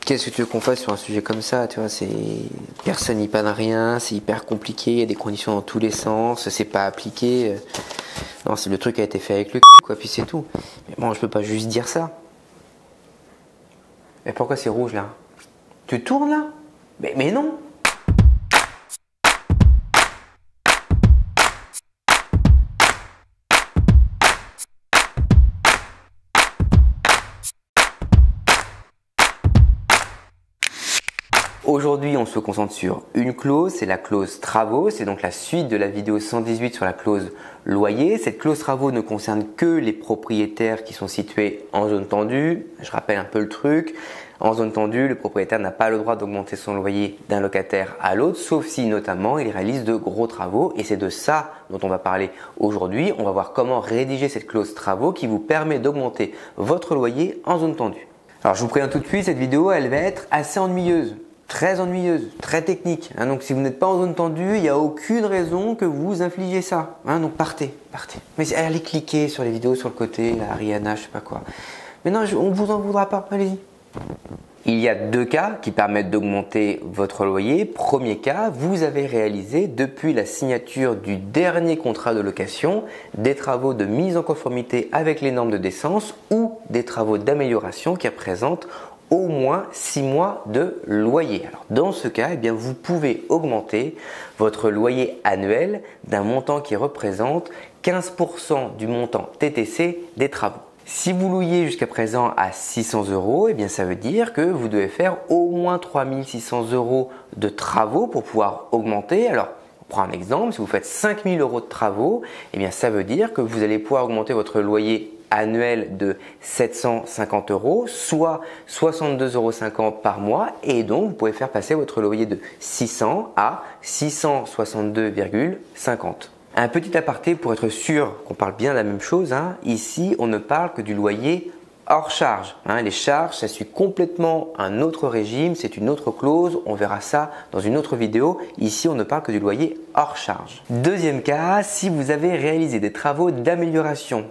Qu'est-ce que tu veux qu'on fasse sur un sujet comme ça, tu vois, personne n'y panne rien, c'est hyper compliqué, il y a des conditions dans tous les sens, c'est pas appliqué. Non, c'est le truc a été fait avec le cul, quoi, puis c'est tout. Mais bon, je peux pas juste dire ça. Mais pourquoi c'est rouge là? Tu tournes là? Mais non! Aujourd'hui, on se concentre sur une clause, c'est la clause travaux, c'est donc la suite de la vidéo 118 sur la clause loyer. Cette clause travaux ne concerne que les propriétaires qui sont situés en zone tendue. Je rappelle un peu le truc. En zone tendue, le propriétaire n'a pas le droit d'augmenter son loyer d'un locataire à l'autre, sauf si notamment il réalise de gros travaux. Et c'est de ça dont on va parler aujourd'hui. On va voir comment rédiger cette clause travaux qui vous permet d'augmenter votre loyer en zone tendue. Alors je vous préviens tout de suite, cette vidéo elle va être assez ennuyeuse. Très ennuyeuse, très technique. Donc si vous n'êtes pas en zone tendue, il n'y a aucune raison que vous infligiez ça. Donc partez. Mais allez cliquer sur les vidéos sur le côté, la Ariana, je sais pas quoi. Mais non, on ne vous en voudra pas, allez-y. Il y a deux cas qui permettent d'augmenter votre loyer. Premier cas, vous avez réalisé depuis la signature du dernier contrat de location des travaux de mise en conformité avec les normes de décence ou des travaux d'amélioration qui représentent au moins 6 mois de loyer. Alors dans ce cas, vous pouvez augmenter votre loyer annuel d'un montant qui représente 15% du montant TTC des travaux. Si vous louiez jusqu'à présent à 600 €, ça veut dire que vous devez faire au moins 3 600 € de travaux pour pouvoir augmenter. Alors, on prend un exemple, si vous faites 5 000 € de travaux, ça veut dire que vous allez pouvoir augmenter votre loyer annuel de 750 €, soit 62,50 € par mois, et donc vous pouvez faire passer votre loyer de 600 à 662,50 €. Un petit aparté pour être sûr qu'on parle bien de la même chose, ici on ne parle que du loyer hors charge. Les charges, ça suit complètement un autre régime, c'est une autre clause, on verra ça dans une autre vidéo. Ici on ne parle que du loyer hors charge. Deuxième cas, si vous avez réalisé des travaux d'amélioration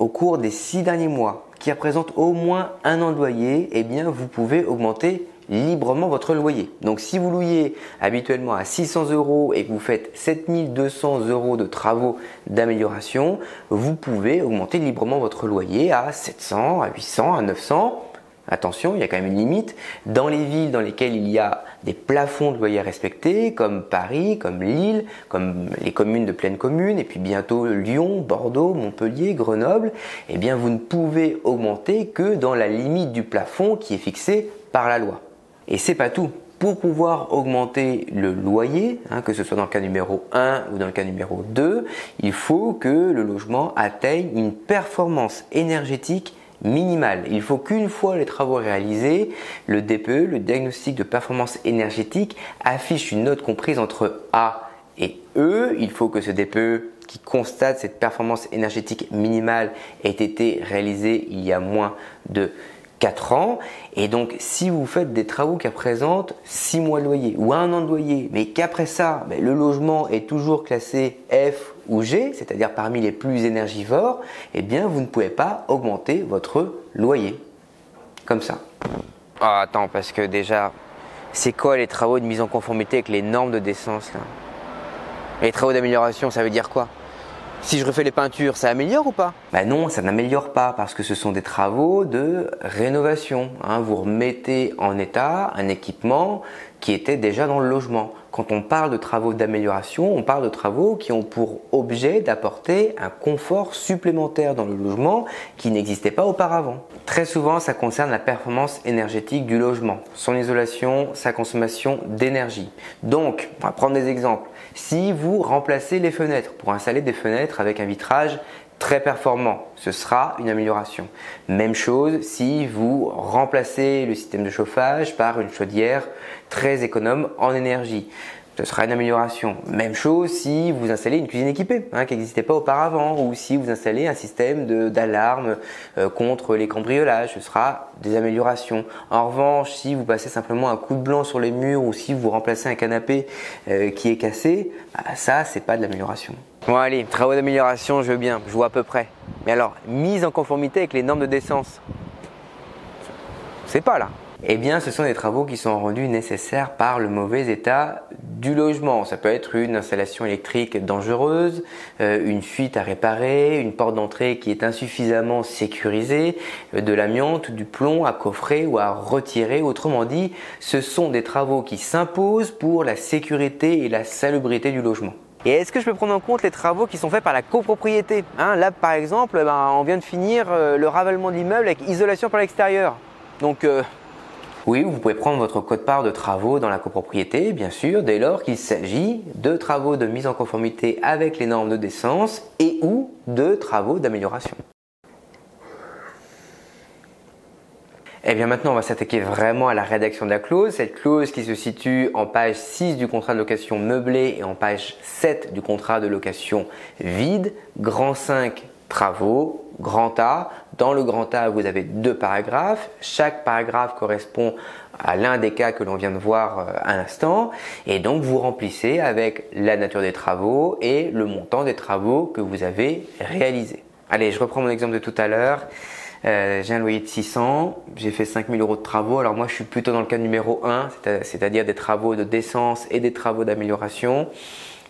au cours des 6 derniers mois qui représentent au moins un an de loyer, vous pouvez augmenter librement votre loyer. Donc si vous louiez habituellement à 600 € et que vous faites 7 200 € de travaux d'amélioration, vous pouvez augmenter librement votre loyer à 700, à 800, à 900. Attention, il y a quand même une limite. Dans les villes dans lesquelles il y a des plafonds de loyer respectés, comme Paris, comme Lille, comme les communes de pleine commune, et puis bientôt Lyon, Bordeaux, Montpellier, Grenoble, vous ne pouvez augmenter que dans la limite du plafond qui est fixé par la loi. Et c'est pas tout. Pour pouvoir augmenter le loyer, que ce soit dans le cas numéro 1 ou dans le cas numéro 2, il faut que le logement atteigne une performance énergétique minimale. Il faut qu'une fois les travaux réalisés, le DPE, le diagnostic de performance énergétique, affiche une note comprise entre A et E. Il faut que ce DPE qui constate cette performance énergétique minimale ait été réalisé il y a moins de 4 ans. Et donc si vous faites des travaux qui représentent 6 mois de loyer ou 1 an de loyer, mais qu'après ça le logement est toujours classé F ou G, c'est-à-dire parmi les plus énergivores, vous ne pouvez pas augmenter votre loyer comme ça. Attends, parce que déjà, c'est quoi les travaux de mise en conformité avec les normes de décence là? Les travaux d'amélioration, ça veut dire quoi? Si je refais les peintures, ça améliore ou pas? Non, ça n'améliore pas parce que ce sont des travaux de rénovation. Vous remettez en état un équipement qui était déjà dans le logement. Quand on parle de travaux d'amélioration, on parle de travaux qui ont pour objet d'apporter un confort supplémentaire dans le logement qui n'existait pas auparavant. Très souvent, ça concerne la performance énergétique du logement, son isolation, sa consommation d'énergie. Donc, on va prendre des exemples. Si vous remplacez les fenêtres pour installer des fenêtres avec un vitrage très performant, ce sera une amélioration. Même chose si vous remplacez le système de chauffage par une chaudière très économe en énergie. Ce sera une amélioration. Même chose si vous installez une cuisine équipée qui n'existait pas auparavant, ou si vous installez un système d'alarme contre les cambriolages, ce sera des améliorations. En revanche, si vous passez simplement un coup de blanc sur les murs ou si vous remplacez un canapé qui est cassé, ça c'est pas de l'amélioration. Bon allez, travaux d'amélioration, je veux bien, je vois à peu près. Mais alors, mise en conformité avec les normes de décence, c'est pas là. Eh bien, ce sont des travaux qui sont rendus nécessaires par le mauvais état du logement. Ça peut être une installation électrique dangereuse, une fuite à réparer, une porte d'entrée qui est insuffisamment sécurisée, de l'amiante, du plomb à coffrer ou à retirer. Autrement dit, ce sont des travaux qui s'imposent pour la sécurité et la salubrité du logement. Et est-ce que je peux prendre en compte les travaux qui sont faits par la copropriété? Là, par exemple, on vient de finir le ravalement de l'immeuble avec isolation par l'extérieur. Donc, oui, vous pouvez prendre votre quote-part de travaux dans la copropriété, bien sûr, dès lors qu'il s'agit de travaux de mise en conformité avec les normes de décence et ou de travaux d'amélioration. Et bien maintenant, on va s'attaquer vraiment à la rédaction de la clause. Cette clause qui se situe en page 6 du contrat de location meublé et en page 7 du contrat de location vide. Grand 5, travaux. Grand A. Dans le grand A, vous avez 2 paragraphes. Chaque paragraphe correspond à l'un des cas que l'on vient de voir à l'instant. Et donc, vous remplissez avec la nature des travaux et le montant des travaux que vous avez réalisés. Allez, je reprends mon exemple de tout à l'heure. J'ai un loyer de 600, j'ai fait 5 000 € de travaux. Alors moi, je suis plutôt dans le cas numéro 1, c'est-à-dire des travaux de décence et des travaux d'amélioration.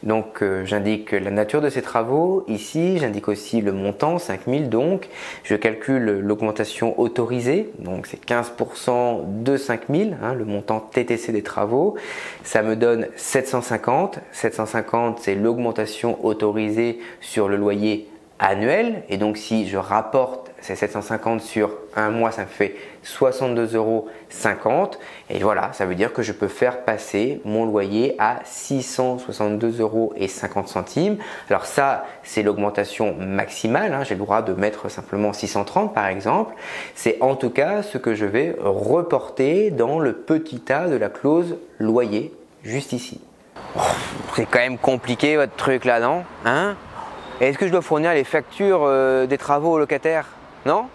Donc j'indique la nature de ces travaux. Ici, j'indique aussi le montant, 5 000 donc. Je calcule l'augmentation autorisée, donc c'est 15% de 5 000, le montant TTC des travaux. Ça me donne 750. 750, c'est l'augmentation autorisée sur le loyer annuel. Et donc si je rapporte ces 750 sur un mois, ça me fait 62,50 €. Et voilà, ça veut dire que je peux faire passer mon loyer à 662,50 €. Alors ça, c'est l'augmentation maximale. J'ai le droit de mettre simplement 630 par exemple. C'est en tout cas ce que je vais reporter dans le petit A de la clause loyer, juste ici. C'est quand même compliqué votre truc là, non? Est-ce que je dois fournir les factures des travaux aux locataires? Non?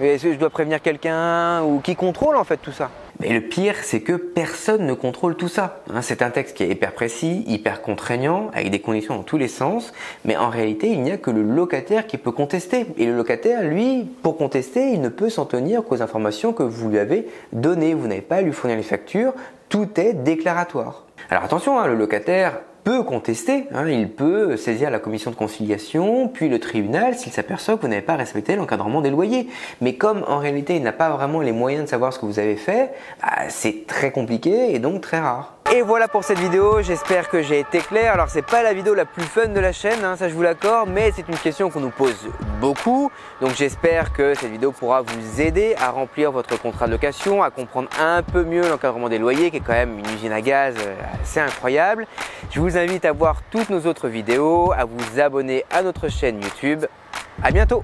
Est-ce que je dois prévenir quelqu'un ou qui contrôle en fait tout ça? Mais le pire, c'est que personne ne contrôle tout ça. C'est un texte qui est hyper précis, hyper contraignant, avec des conditions dans tous les sens. Mais en réalité, il n'y a que le locataire qui peut contester. Et le locataire, lui, pour contester, il ne peut s'en tenir qu'aux informations que vous lui avez données. Vous n'avez pas à lui fournir les factures. Tout est déclaratoire. Alors attention, le locataire peut contester, il peut saisir la commission de conciliation, puis le tribunal s'il s'aperçoit que vous n'avez pas respecté l'encadrement des loyers. Mais comme en réalité il n'a pas vraiment les moyens de savoir ce que vous avez fait, c'est très compliqué et donc très rare. Et voilà pour cette vidéo, j'espère que j'ai été clair. Alors c'est pas la vidéo la plus fun de la chaîne, ça je vous l'accorde, mais c'est une question qu'on nous pose beaucoup. Donc j'espère que cette vidéo pourra vous aider à remplir votre contrat de location, à comprendre un peu mieux l'encadrement des loyers qui est quand même une usine à gaz assez incroyable. Je vous invite à voir toutes nos autres vidéos, à vous abonner à notre chaîne YouTube. À bientôt!